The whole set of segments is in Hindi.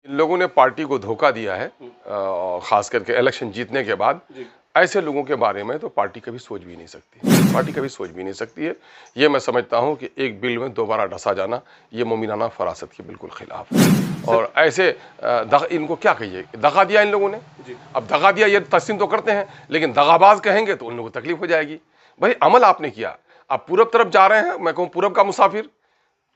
इन लोगों ने पार्टी को धोखा दिया है, खास करके इलेक्शन जीतने के बाद। ऐसे लोगों के बारे में तो पार्टी कभी सोच भी नहीं सकती, पार्टी कभी सोच भी नहीं सकती है। ये मैं समझता हूँ कि एक बिल में दोबारा डसा जाना ये मोमिनाना फरासत के बिल्कुल खिलाफ है। और ऐसे इनको क्या कहिए, दगा दिया इन लोगों ने। अब दगा दिया ये तस्लीम तो करते हैं, लेकिन दगाबाज कहेंगे तो उन लोगों को तकलीफ हो जाएगी। भाई अमल आपने किया, आप पूरब तरफ जा रहे हैं, मैं कहूँ पूरब का मुसाफिर,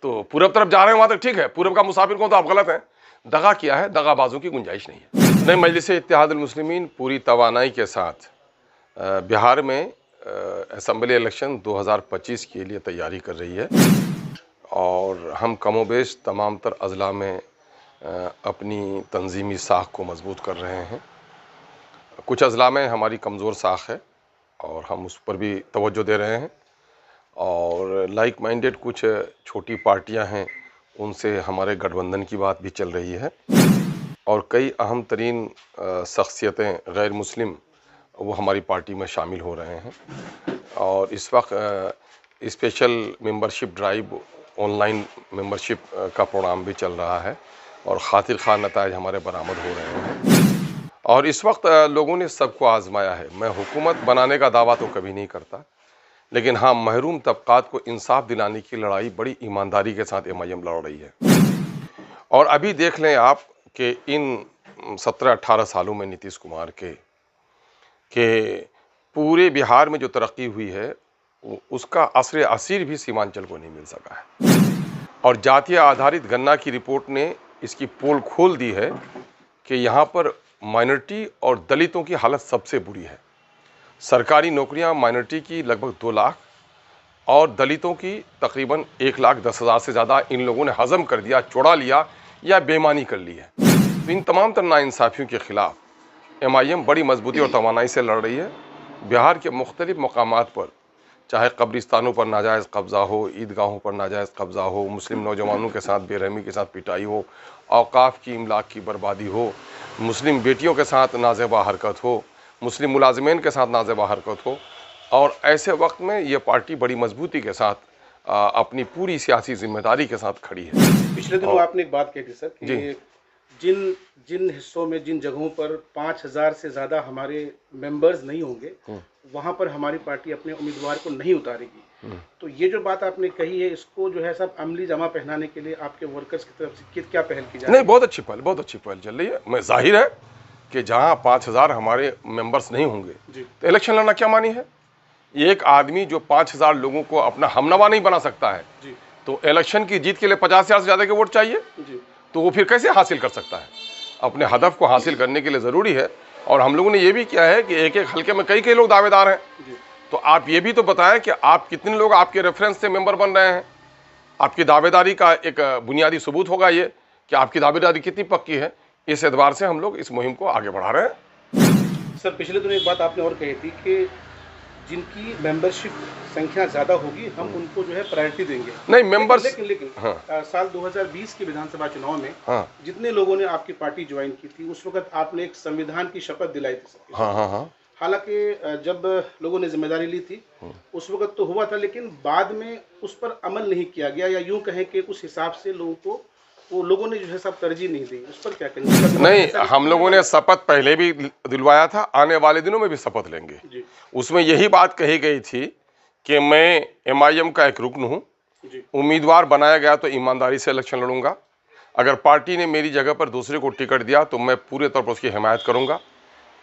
तो पूरब तरफ जा रहे हैं वहां तक ठीक है, पूरब का मुसाफिर को तो आप गलत हैं। दगा किया है, दगाबाजों की गुंजाइश नहीं है। नहीं, मजलिस इत्तेहादुल मुस्लिमीन पूरी तवानाई के साथ बिहार में असम्बली इलेक्शन 2025 के लिए तैयारी कर रही है और हम कमोबेश तमाम तर अजला में अपनी तंजीमी साख को मजबूत कर रहे हैं। कुछ अजला में हमारी कमज़ोर साख है और हम उस पर भी तवज्जो दे रहे हैं, और लाइक माइंडेड कुछ छोटी पार्टियां हैं, उनसे हमारे गठबंधन की बात भी चल रही है, और कई अहम तरीन शख्सियतें गैर मुस्लिम वो हमारी पार्टी में शामिल हो रहे हैं। और इस वक्त special membership drive, online membership का प्रोग्राम भी चल रहा है और खातिर खा नताइज हमारे बरामद हो रहे हैं। और इस वक्त लोगों ने सबको आजमाया है। मैं हुकूमत बनाने का दावा तो कभी नहीं करता, लेकिन हाँ, महरूम तबकात को इंसाफ दिलाने की लड़ाई बड़ी ईमानदारी के साथ MIM लड़ रही है। और अभी देख लें आप कि इन 17-18 सालों में नीतीश कुमार के पूरे बिहार में जो तरक्की हुई है उसका असर असीर भी सीमांचल को नहीं मिल सका है। और जातीय आधारित गणना की रिपोर्ट ने इसकी पोल खोल दी है कि यहाँ पर माइनॉरिटी और दलितों की हालत सबसे बुरी है। सरकारी नौकरियां माइनॉरिटी की लगभग 2 लाख और दलितों की तकरीबन 1,10,000 से ज़्यादा इन लोगों ने हजम कर दिया, चुरा लिया या बेईमानी कर ली है। तो इन तमाम तर नाइंसाफ़ियों के ख़िलाफ़ MIM बड़ी मजबूती और तवानाई से लड़ रही है। बिहार के मुख्तलिफ मकामात पर, चाहे कब्रिस्तानों पर नाजायज़ कब्ज़ा हो, ईदगाहों पर नाजायज़ कब्ज़ा हो, मुस्लिम नौजवानों के साथ बेरहमी के साथ पिटाई हो, औकाफ की इमलाक की बर्बादी हो, मुस्लिम बेटियों के साथ नाज़ेबा हरकत हो, मुस्लिम मुलाजमीन के साथ नाज़ेबा हरकत हो, और ऐसे वक्त में ये पार्टी बड़ी मजबूती के साथ अपनी पूरी सियासी जिम्मेदारी के साथ खड़ी है। पिछले दिनों आपने एक बात कही थी सर कि जिन हिस्सों में, जिन जगहों पर 5,000 से ज़्यादा हमारे मेंबर्स नहीं होंगे, वहाँ पर हमारी पार्टी अपने उम्मीदवार को नहीं उतारेगी। तो ये जो बात आपने कही है, इसको जो है सब अमली जमा पहनाने के लिए आपके वर्कर्स की तरफ से क्या पहल की जा रही है? नहीं, बहुत अच्छी पहल चल रही है। मैं जाहिर है कि जहाँ 5,000 हमारे मेंबर्स नहीं होंगे तो इलेक्शन लड़ना क्या मानी है। एक आदमी जो 5,000 लोगों को अपना हमनवा नहीं बना सकता है, तो इलेक्शन की जीत के लिए 50,000 से ज़्यादा के वोट चाहिए, तो वो फिर कैसे हासिल कर सकता है। अपने हदफ को हासिल करने के लिए ज़रूरी है। और हम लोगों ने ये भी किया है कि एक एक हल्के में कई लोग दावेदार हैं, तो आप ये भी तो बताएं कि आप कितने लोग आपके रेफरेंस से मेंबर बन रहे हैं। आपकी दावेदारी का एक बुनियादी सबूत होगा ये कि आपकी दावेदारी कितनी पक्की है। इस एतबार से हम लोग इस मुहिम को आगे बढ़ा रहे हैं। सर, पिछले दिनों एक बात आपने और कही थी कि जिनकी मेंबरशिप संख्या ज़्यादा होगी हम उनको जो है प्रायोरिटी देंगे। नहीं, मेंबर्स लेकिन हाँ। साल 2020 के विधानसभा चुनाव में हाँ। जितने लोगों ने आपकी पार्टी ज्वाइन की थी, उस वक्त आपने एक संविधान की शपथ दिलाई थी। हाँ। हालांकि जब लोगों ने जिम्मेदारी ली थी उस वक्त तो हुआ था, लेकिन बाद में उस पर अमल नहीं किया गया, या यूं कहें कि उस हिसाब से लोगों ने जो है सब तरजीह नहीं दी। उस पर क्या कहेंगे? नहीं, हम लोगों ने शपथ पहले भी दिलवाया था, आने वाले दिनों में भी शपथ लेंगे। उसमें यही बात कही गई थी कि मैं MIM का एक रुकन हूँ, उम्मीदवार बनाया गया तो ईमानदारी से इलेक्शन लड़ूंगा। अगर पार्टी ने मेरी जगह पर दूसरे को टिकट दिया तो मैं पूरे तौर पर उसकी हिमायत करूंगा।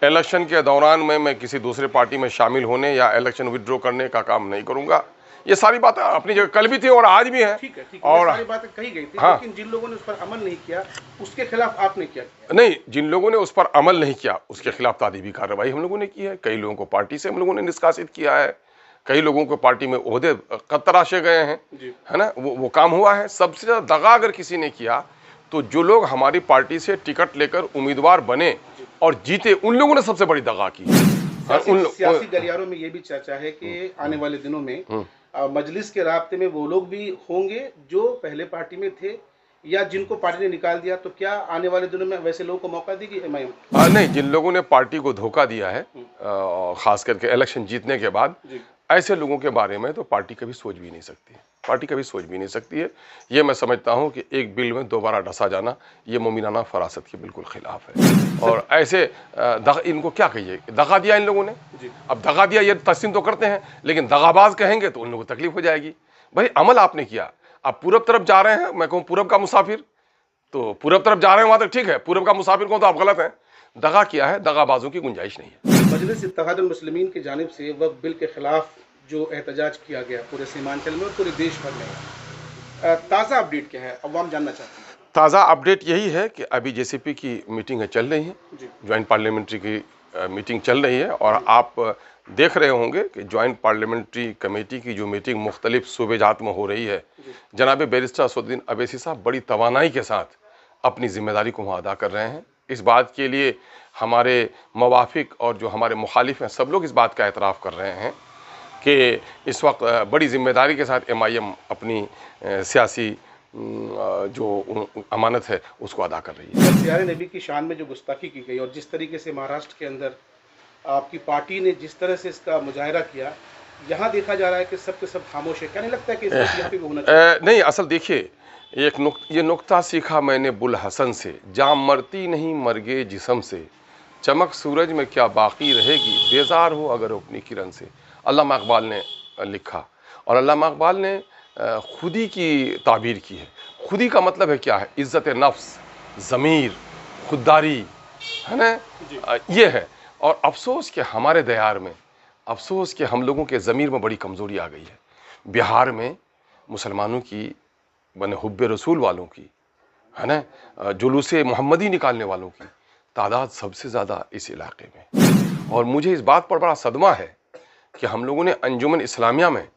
इलेक्शन के दौरान में मैं किसी दूसरे पार्टी में शामिल होने या इलेक्शन विड्रॉ करने का काम नहीं करूंगा। ये सारी बातें अपनी जगह कल भी थी और आज भी है। ठीक है, और सारी बातें कही गई थी। हाँ। लेकिन जिन लोगों ने उस पर अमल नहीं किया उसके खिलाफ आपने क्या किया? नहीं, जिन लोगों ने उस पर अमल नहीं किया उसके खिलाफ तादीबी कार्रवाई हम लोगों ने की है। कई लोगों को पार्टी से हम लोगों ने निष्कासित किया है, कई लोगों को पार्टी में ओहदे तराशे गए हैं, है ना, वो काम हुआ है। सबसे ज़्यादा दगा अगर किसी ने किया तो जो लोग हमारी पार्टी से टिकट लेकर उम्मीदवार बने और जीते, उन लोगों ने सबसे बड़ी दगा की। सियासी गलियारों में ये भी चर्चा है कि आने वाले दिनों में मजलिस के राब्ते में वो लोग भी होंगे जो पहले पार्टी में थे या जिनको पार्टी ने निकाल दिया। तो क्या आने वाले दिनों में वैसे लोगों को मौका देगी MIM? नहीं, जिन लोगों ने पार्टी को धोखा दिया है, खास करके इलेक्शन जीतने के बाद, ऐसे लोगों के बारे में तो पार्टी कभी सोच भी नहीं सकती। पार्टी कभी सोच भी नहीं सकती है। ये मैं समझता हूँ कि एक बिल में दोबारा डसा जाना ये मोमिनाना फरासत के बिल्कुल खिलाफ है। और ऐसे इनको क्या कहिए, दगा दिया इन लोगों ने। अब दगा दिया ये तस्लीम तो करते हैं, लेकिन दगाबाज कहेंगे तो उन लोगों को तकलीफ हो जाएगी। भाई अमल आपने किया, आप पूरब तरफ जा रहे हैं, मैं कहूँ पूरब का मुसाफिर, तो पूरब तरफ जा रहे हैं वहां तक ठीक है, पूरब का मुसाफिर को तो आप गलत हैं। दगा किया है, दगाबाजों की गुंजाइश नहीं है। मजलिस इत्तेहादुल मुस्लिमीन की जानिब से वक्फ बिल के खिलाफ जो एहतजाज किया गया पूरे सीमांचल में और पूरे देश भर में, ताज़ा अपडेट क्या है, अवाम जानना चाहते हैं। ताज़ा अपडेट यही है कि अभी जेसीपी की मीटिंग चल रही है, ज्वाइंट पार्लियामेंट्री की मीटिंग चल रही है, और आप देख रहे होंगे कि ज्वाइंट पार्लियामेंट्री कमेटी की जो मीटिंग मुख्तलिफ सूबे जात में हो रही है, जनाब बैरिस्टर असदुद्दीन अवैसी साहब बड़ी तवानाई के साथ अपनी जिम्मेदारी को वहाँ अदा कर रहे हैं। इस बात के लिए हमारे मवाफिक और जो हमारे मुखालिफ हैं सब लोग इस बात का एतराफ़ कर रहे हैं कि इस वक्त बड़ी ज़िम्मेदारी के साथ MIM अपनी सियासी जो अमानत है उसको अदा कर रही है। सियारे नबी की शान में जो गुस्ताखी की गई और जिस तरीके से महाराष्ट्र के अंदर आपकी पार्टी ने जिस तरह से इसका मुजाहरा किया, यहाँ देखा जा रहा है कि सब के सब खामोश है। क्या नहीं लगता है कि इस होना चाहिए? नहीं, असल देखिए, ये नुक्ता सीखा मैंने बुल हसन से, जाम मरती नहीं मरगे जिस्म से, चमक सूरज में क्या बाकी रहेगी, बेजार हो अगर अपनी किरण से। अल्लामा इकबाल ने लिखा, और अल्लामा इकबाल ने खुदी की ताबीर की है। खुदी का मतलब है क्या है, इज़्ज़त नफ्स, ज़मीर, खुददारी, है ना, ये है। और अफसोस कि हमारे दयार में, अफसोस कि हम लोगों के ज़मीर में बड़ी कमज़ोरी आ गई है। बिहार में मुसलमानों की बने हुब्बे रसूल वालों की, है ना, जुलूसे मोहम्मदी निकालने वालों की तादाद सबसे ज़्यादा इस इलाके में। और मुझे इस बात पर बड़ा सदमा है कि हम लोगों ने अंजुमन इस्लामिया में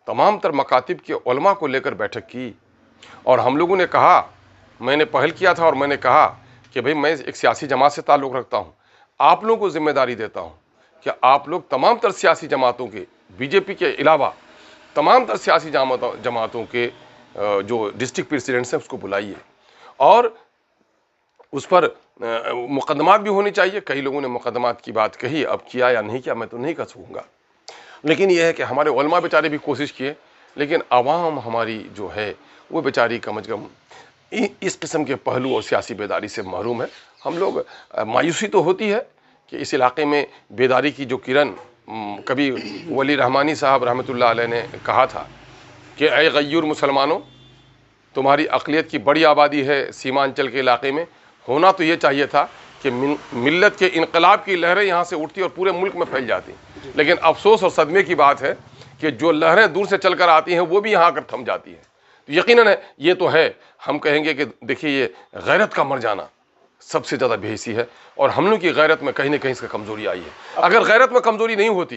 तमाम तर मकातिब के उलमा को लेकर बैठक की, और हम लोगों ने कहा, मैंने पहल किया था और मैंने कहा कि भाई मैं एक सियासी जमात से ताल्लुक़ रखता हूँ, आप लोगों को जिम्मेदारी देता हूँ कि आप लोग तमाम तर सियासी जमातों के, बीजेपी के अलावा तमाम तर सियासी जमातों के जो डिस्ट्रिक्ट प्रेसिडेंट्स हैं उसको बुलाइए, और उस पर मुकदमात भी होनी चाहिए। कई लोगों ने मुकदमात की बात कही, अब किया या नहीं किया मैं तो नहीं कह सकूँगा, लेकिन यह है कि हमारे उलमा बेचारे भी कोशिश किए, लेकिन आवाम हमारी जो है वो बेचारी कम अज़ कम इस किस्म के पहलू और सियासी बेदारी से महरूम है। हम लोग मायूसी तो होती है कि इस इलाके में बेदारी की जो किरण, कभी वली रहमानी साहब रहमतुल्लाह अलैह ने कहा था कि ऐ गय्यूर मुसलमानों, तुम्हारी अक़लियत की बड़ी आबादी है सीमांचल के इलाके में, होना तो ये चाहिए था कि मिल्लत के इनकलाब की लहरें यहाँ से उठती और पूरे मुल्क में फैल जाती, लेकिन अफसोस और सदमे की बात है कि जो लहरें दूर से चलकर आती हैं वो भी यहाँ आकर थम जाती हैं। तो यकीनन है, ये तो है, हम कहेंगे कि देखिए ये गैरत का मर जाना सबसे ज़्यादा बेहिसी है, और हम लोग की गैरत में कहीं ना कहीं इसका कमज़ोरी आई है। अगर गैरत में कमज़ोरी नहीं होती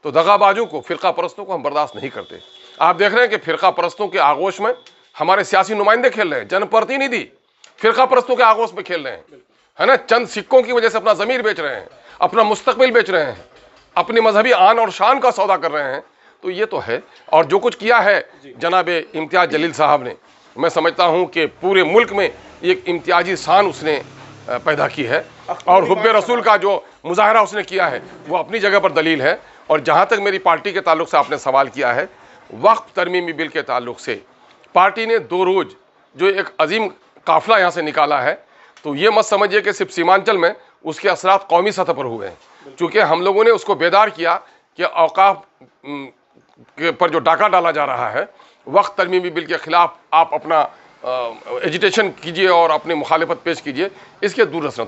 तो दगाबाजों को, फ़िरका परस्तों को हम बर्दाश्त नहीं करते। आप देख रहे हैं कि फ़िरका परस्तों के आगोश में हमारे सियासी नुमाइंदे खेल रहे हैं, जनप्रतिनिधि फ़िरका परस्तों के आगोश में खेल रहे हैं, है ना, चंद सिक्कों की वजह से अपना ज़मीर बेच रहे हैं, अपना मुस्तकबिल बेच रहे हैं, अपनी मजहबी आन और शान का सौदा कर रहे हैं। तो ये तो है, और जो कुछ किया है जनाब इम्तियाज़ जलील साहब ने, मैं समझता हूँ कि पूरे मुल्क में एक इम्तियाजी शान उसने पैदा की है, और हुब्बे रसूल का जो मुजाहरा उसने किया है वो अपनी जगह पर दलील है। और जहाँ तक मेरी पार्टी के ताल्लुक से आपने सवाल किया है, वक्फ तरमीमी बिल के ताल्लुक से पार्टी ने 2 रोज़ जो एक अजीम काफ़िला यहाँ से निकाला है, तो ये मत समझिए कि सिर्फ सीमांचल में उसके असरात कौमी सतह पर हुए हैं, चूँकि हम लोगों ने उसको बेदार किया कि औकाफ के पर जो डाका डाला जा रहा है, वक्त तरमीमी बिल के ख़िलाफ़ आप अपना एजिटेशन कीजिए और अपनी मुखालिफत पेश कीजिए, इसके दूर रसना